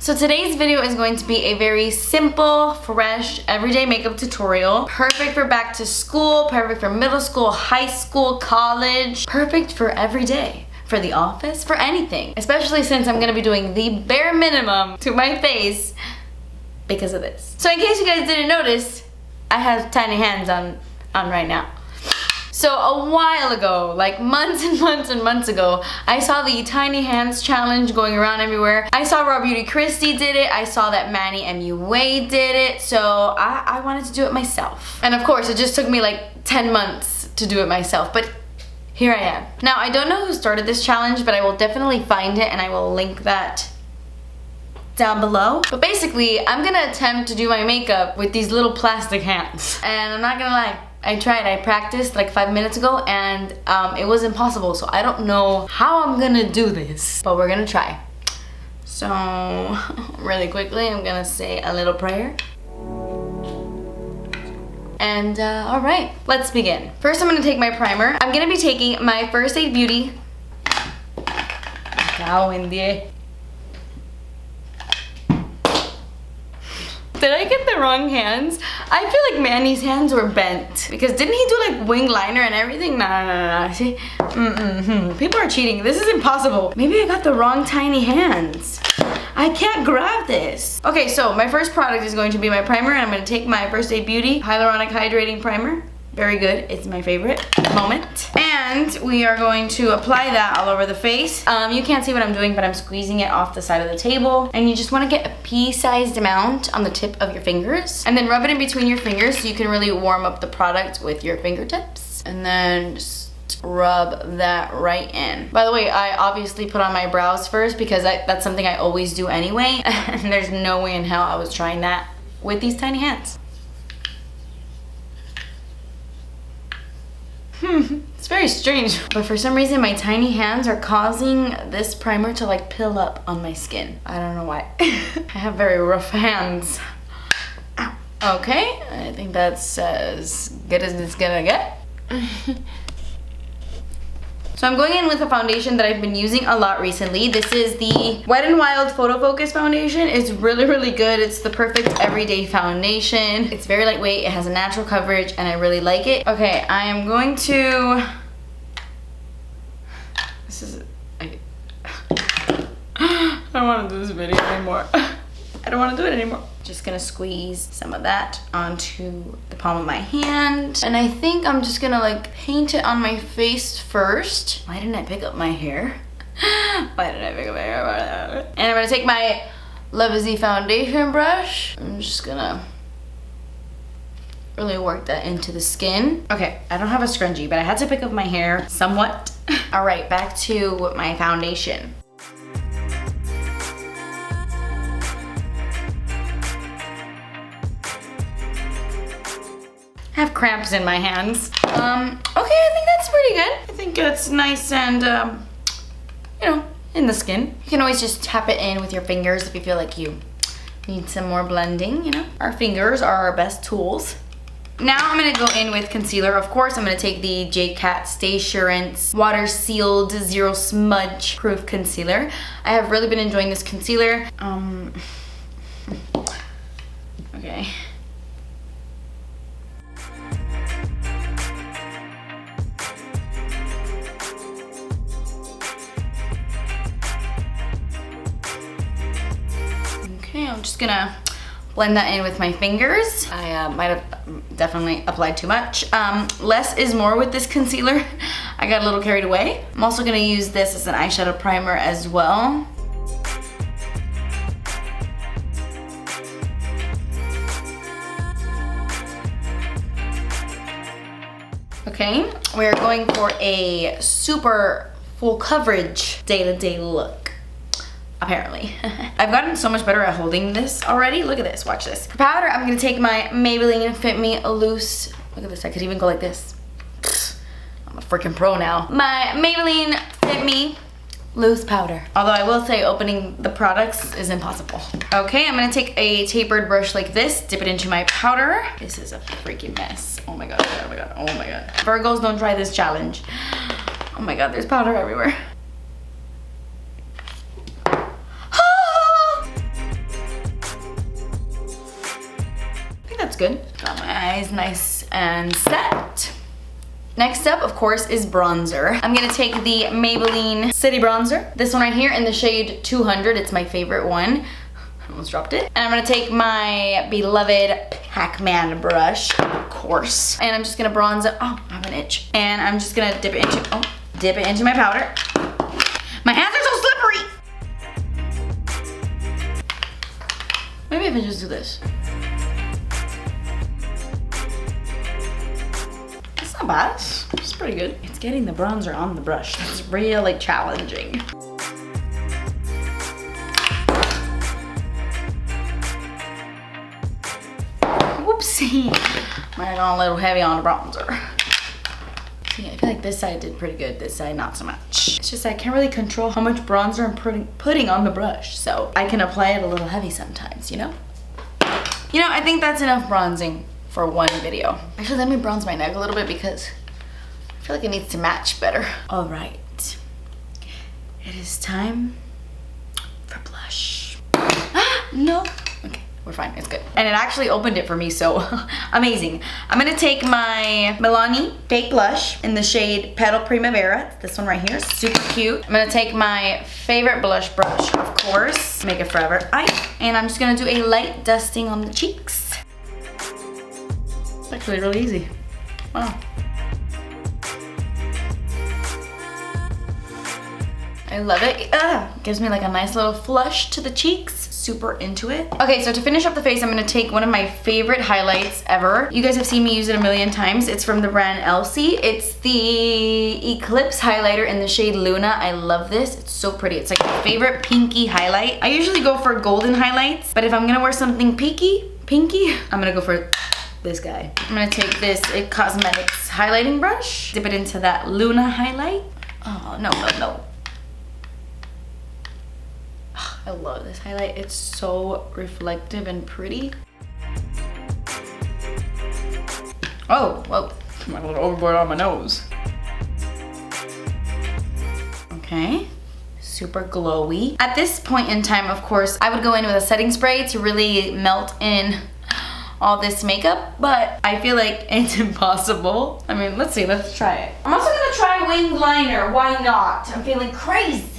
So today's video is going to be a very simple, fresh, everyday makeup tutorial. Perfect for back to school, perfect for middle school, high school, college, perfect for every day. For the office, for anything. Especially since I'm gonna be doing the bare minimum to my face because of this. So in case you guys didn't notice, I have tiny hands on right now. So a while ago, like months and months and months ago, I saw the tiny hands challenge going around everywhere. I saw Raw Beauty Christie did it. I saw that Manny MUA did it. So I wanted to do it myself. And of course, it just took me like 10 months to do it myself. But here I am. Now, I don't know who started this challenge, but I will definitely find it and I will link that down below. But basically, I'm gonna attempt to do my makeup with these little plastic hands. And I'm not gonna lie, I tried, I practiced like 5 minutes ago and it was impossible. So I don't know how I'm gonna do this, but we're gonna try. So really quickly, I'm gonna say a little prayer. And all right, let's begin. First, I'm gonna take my primer. I'm gonna be taking my First Aid Beauty. Did I get the wrong hands? I feel like Manny's hands were bent. Because didn't he do like wing liner and everything? No. See? People are cheating. This is impossible. Maybe I got the wrong tiny hands. I can't grab this. Okay, so my first product is going to be my primer. And I'm going to take my First Aid Beauty Hyaluronic Hydrating Primer. Very good. It's my favorite moment. And we are going to apply that all over the face. You can't see what I'm doing, but I'm squeezing it off the side of the table. And you just want to get a pea-sized amount on the tip of your fingers. And then rub it in between your fingers so you can really warm up the product with your fingertips. And then just rub that right in. By the way, I obviously put on my brows first because that's something I always do anyway. And there's no way in hell I was trying that with these tiny hands. It's very strange, but for some reason my tiny hands are causing this primer to like pill up on my skin. I don't know why. I have very rough hands. Ow. Okay, I think that's as good as it's gonna get. So I'm going in with a foundation that I've been using a lot recently. This is the Wet n Wild Photofocus foundation. It's really, really good. It's the perfect everyday foundation. It's very lightweight, it has a natural coverage, and I really like it. Okay, I am going to... This is... I don't want to do this video anymore. I don't want to do it anymore. Just gonna squeeze some of that onto the palm of my hand. And I think I'm just gonna like paint it on my face first. Why didn't I pick up my hair? Why did I pick up my hair? And I'm gonna take my Lovezy foundation brush. I'm just gonna really work that into the skin. Okay, I don't have a scrunchie, but I had to pick up my hair somewhat. All right, back to my foundation. I have cramps in my hands. Okay, I think that's pretty good. I think it's nice and, you know, in the skin. You can always just tap it in with your fingers if you feel like you need some more blending, you know. Our fingers are our best tools. Now I'm gonna go in with concealer. Of course, I'm gonna take the J.Cat Stay Surance Water Sealed Zero Smudge Proof Concealer. I have really been enjoying this concealer. Okay. I'm just gonna blend that in with my fingers. I might have definitely applied too much. Less is more with this concealer. I got a little carried away. I'm also gonna use this as an eyeshadow primer as well. Okay, we're going for a super full coverage day-to-day look. Apparently. I've gotten so much better at holding this already. Look at this, watch this. For powder, I'm gonna take my Maybelline Fit Me Loose. Look at this, I could even go like this. I'm a freaking pro now. My Maybelline Fit Me Loose powder. Although I will say opening the products is impossible. Okay, I'm gonna take a tapered brush like this, dip it into my powder. This is a freaking mess. Oh my god, oh my god, oh my god. Virgos, don't try this challenge. Oh my god, there's powder everywhere. good. Got my eyes nice and set. Next up, of course, is bronzer. I'm gonna take the Maybelline City Bronzer. This one right here in the shade 200. It's my favorite one. I almost dropped it. And I'm gonna take my beloved Pac-Man brush, of course. And I'm just gonna bronze it. Oh, I have an itch. And I'm just gonna dip it into my powder. My hands are so slippery. Maybe if I just do this. It's not bad. It's pretty good. It's getting the bronzer on the brush. That's really challenging. Whoopsie. Might have gone a little heavy on the bronzer. See, I feel like this side did pretty good. This side, not so much. It's just I can't really control how much bronzer I'm putting on the brush. So I can apply it a little heavy sometimes, you know? You know, I think that's enough bronzing for one video. Actually, let me bronze my neck a little bit because I feel like it needs to match better. All right. It is time for blush. No. Okay. We're fine, it's good. And it actually opened it for me, so amazing. I'm gonna take my Milani Fake Blush in the shade Petal Primavera. This one right here, super cute. I'm gonna take my favorite blush brush, of course, Make It Forever Ice, and I'm just gonna do a light dusting on the cheeks. It's actually really easy. Wow. I love it. Gives me like a nice little flush to the cheeks. Super into it. Okay, so to finish up the face, I'm gonna take one of my favorite highlights ever. You guys have seen me use it a million times. It's from the brand Elcie. It's the Eclipse highlighter in the shade Luna. I love this. It's so pretty. It's like my favorite pinky highlight. I usually go for golden highlights, but if I'm gonna wear something pinky, I'm gonna go for this guy. I'm gonna take this Cosmetics highlighting brush, dip it into that Luna highlight. Oh, no, no, no. I love this highlight. It's so reflective and pretty. Oh, whoa. I'm a little overboard on my nose. Okay. Super glowy. At this point in time, of course, I would go in with a setting spray to really melt in all this makeup, but I feel like it's impossible. I mean, let's see, let's try it. I'm also gonna try winged liner. Why not? I'm feeling crazy.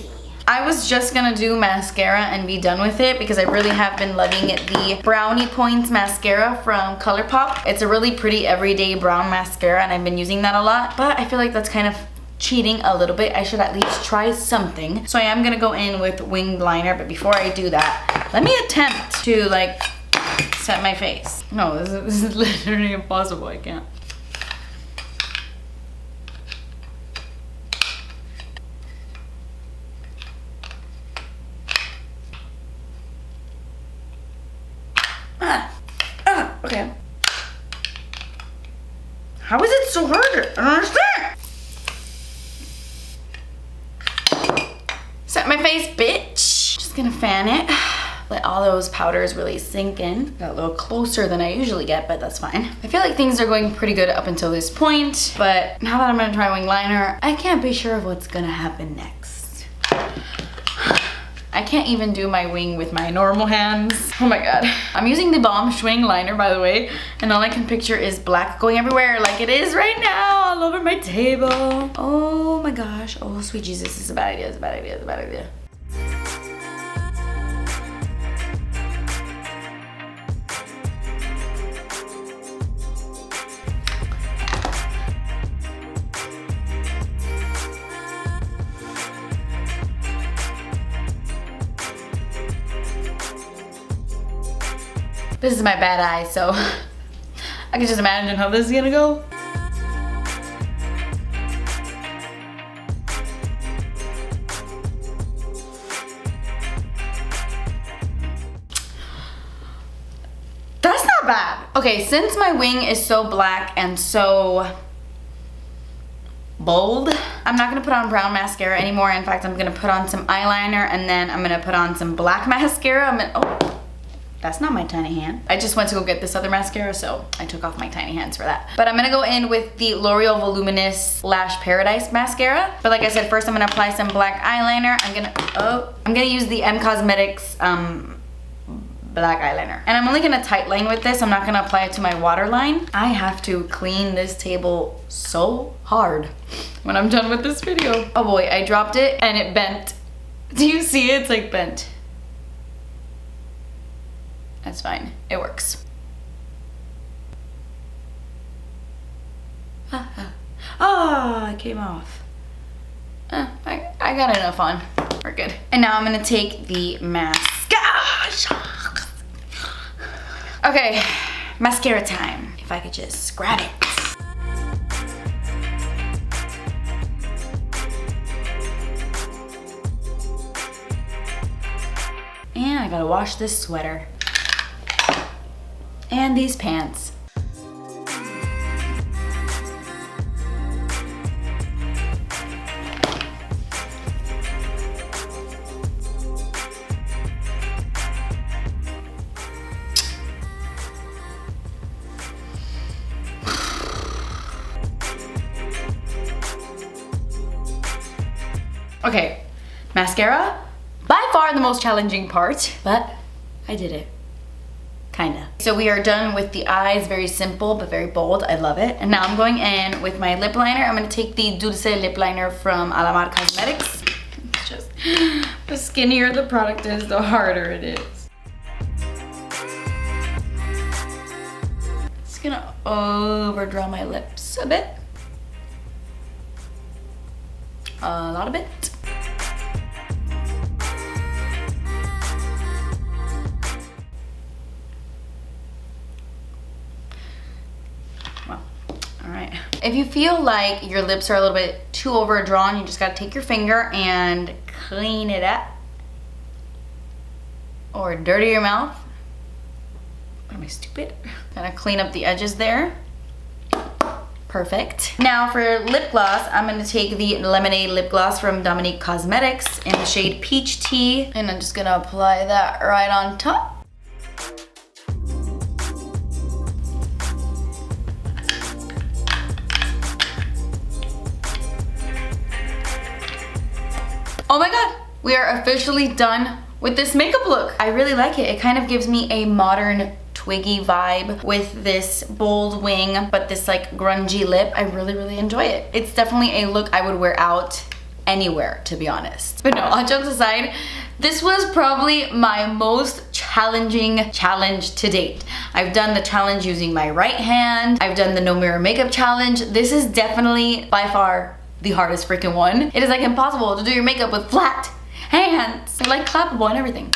I was just gonna do mascara and be done with it because I really have been loving the Brownie Points mascara from ColourPop. It's a really pretty everyday brown mascara and I've been using that a lot, but I feel like that's kind of cheating a little bit. I should at least try something. So I am gonna go in with winged liner, but before I do that, let me attempt to like set my face. No, this is literally impossible. I can't. Okay. How is it so hard? I don't understand. Set my face, bitch. Just gonna fan it. Let all those powders really sink in. Got a little closer than I usually get, but that's fine. I feel like things are going pretty good up until this point, but now that I'm gonna try wing liner, I can't be sure of what's gonna happen next. I can't even do my wing with my normal hands. Oh my god. I'm using the Balm Schwing liner, by the way, and all I can picture is black going everywhere like it is right now all over my table. Oh my gosh. Oh, sweet Jesus. This is a bad idea. It's a bad idea. It's a bad idea. This is my bad eye, so I can just imagine how this is gonna go. That's not bad. Okay, since my wing is so black and so bold, I'm not gonna put on brown mascara anymore. In fact, I'm gonna put on some eyeliner and then I'm gonna put on some black mascara. Oh. That's not my tiny hand. I just went to go get this other mascara, so I took off my tiny hands for that. But I'm gonna go in with the Loreal Voluminous Lash Paradise mascara. But like I said, first I'm gonna apply some black eyeliner. I'm gonna use the M Cosmetics black eyeliner. And I'm only gonna tightline with this. I'm not gonna apply it to my waterline. I have to clean this table so hard when I'm done with this video. Oh boy, I dropped it and it bent. Do you see it? It's like bent. That's fine, it works. Oh, it came off. I got enough on. We're good. And now I'm gonna take the mascara. Okay, mascara time. If I could just grab it. And I gotta wash this sweater. And these pants. Okay, mascara, by far the most challenging part, but I did it, kinda. So we are done with the eyes, very simple, but very bold, I love it. And now I'm going in with my lip liner. I'm gonna take the Dulce lip liner from Alamar Cosmetics. It's just, the skinnier the product is, the harder it is. Just gonna overdraw my lips a bit. A lot of it. Well, all right. If you feel like your lips are a little bit too overdrawn, you just gotta take your finger and clean it up. Or dirty your mouth. What am I, stupid? Gotta clean up the edges there. Perfect. Now for lip gloss, I'm gonna take the Lemonade lip gloss from Dominique Cosmetics in the shade Peach Tea. And I'm just gonna apply that right on top. Oh my God, we are officially done with this makeup look. I really like it. It kind of gives me a modern twiggy vibe with this bold wing, but this like grungy lip. I really, really enjoy it. It's definitely a look I would wear out anywhere, to be honest. But no, all jokes aside, this was probably my most challenging challenge to date. I've done the challenge using my right hand. I've done the no mirror makeup challenge. This is definitely by far the hardest freaking one. It is like impossible to do your makeup with flat hands. They're like clappable and everything.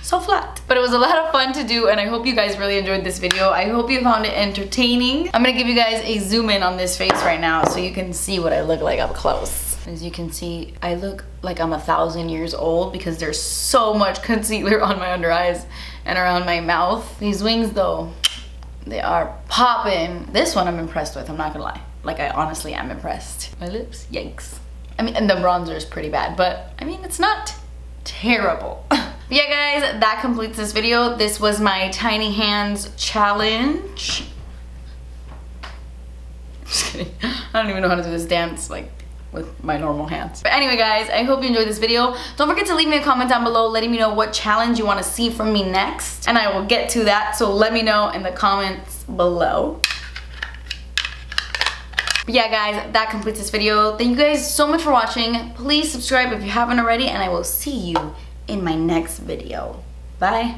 So flat. But it was a lot of fun to do and I hope you guys really enjoyed this video. I hope you found it entertaining. I'm gonna give you guys a zoom in on this face right now so you can see what I look like up close. As you can see, I look like I'm 1,000 years old because there's so much concealer on my under eyes and around my mouth. These wings though, they are popping. This one I'm impressed with, I'm not gonna lie. Like I honestly am impressed. My lips, yikes. I mean, and the bronzer is pretty bad, but I mean, it's not terrible. But yeah guys, that completes this video. This was my tiny hands challenge. Just kidding. I don't even know how to do this dance like with my normal hands. But anyway guys, I hope you enjoyed this video. Don't forget to leave me a comment down below letting me know what challenge you want to see from me next. And I will get to that, so let me know in the comments below. But yeah guys, that completes this video. Thank you guys so much for watching. Please subscribe if you haven't already and I will see you in my next video. Bye.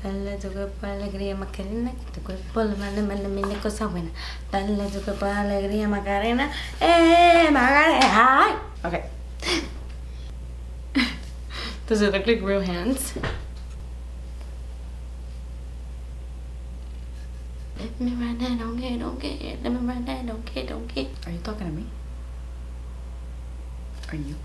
Dale tu cuerpo alegría Macarena, tu cuerpo le manda mil cosas buenas. Dale tu cuerpo alegría Macarena, Macarena. Okay. Does it look like real hands? Let me run that, don't get. Let me run that, don't get. Are you talking to me? Are you?